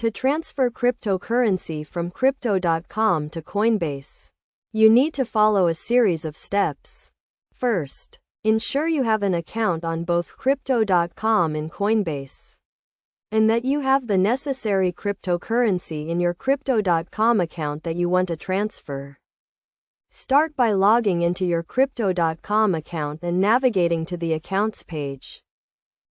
To transfer cryptocurrency from Crypto.com to Coinbase, you need to follow a series of steps. First, ensure you have an account on both Crypto.com and Coinbase, and that you have the necessary cryptocurrency in your Crypto.com account that you want to transfer. Start by logging into your Crypto.com account and navigating to the Accounts page,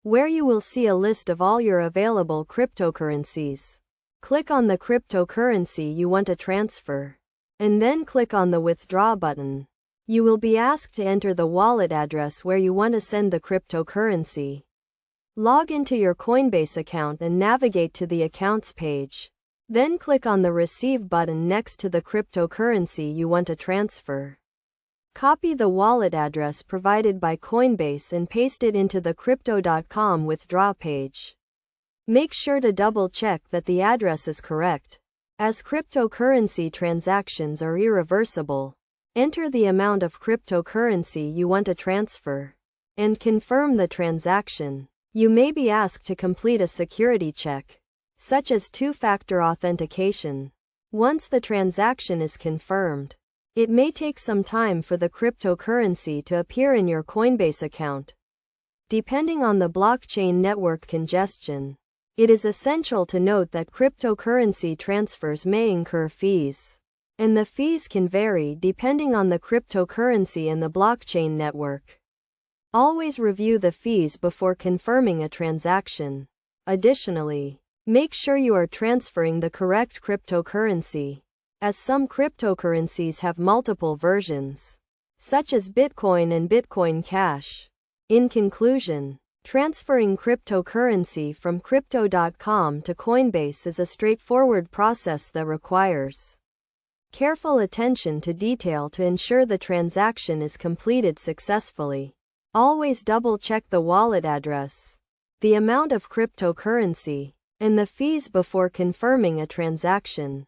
where you will see a list of all your available cryptocurrencies. Click on the cryptocurrency you want to transfer, and then click on the Withdraw button. You will be asked to enter the wallet address where you want to send the cryptocurrency. Log into your Coinbase account and navigate to the Accounts page. Then click on the Receive button next to the cryptocurrency you want to transfer. Copy the wallet address provided by Coinbase and paste it into the Crypto.com withdraw page. Make sure to double-check that the address is correct, as cryptocurrency transactions are irreversible. Enter the amount of cryptocurrency you want to transfer, and confirm the transaction. You may be asked to complete a security check, such as two-factor authentication. Once the transaction is confirmed, it may take some time for the cryptocurrency to appear in your Coinbase account. Depending on the blockchain network congestion, it is essential to note that cryptocurrency transfers may incur fees, and the fees can vary depending on the cryptocurrency and the blockchain network. Always review the fees before confirming a transaction. Additionally, make sure you are transferring the correct cryptocurrency, as some cryptocurrencies have multiple versions, such as Bitcoin and Bitcoin Cash. In conclusion, transferring cryptocurrency from Crypto.com to Coinbase is a straightforward process that requires careful attention to detail to ensure the transaction is completed successfully. Always double-check the wallet address, the amount of cryptocurrency, and the fees before confirming a transaction.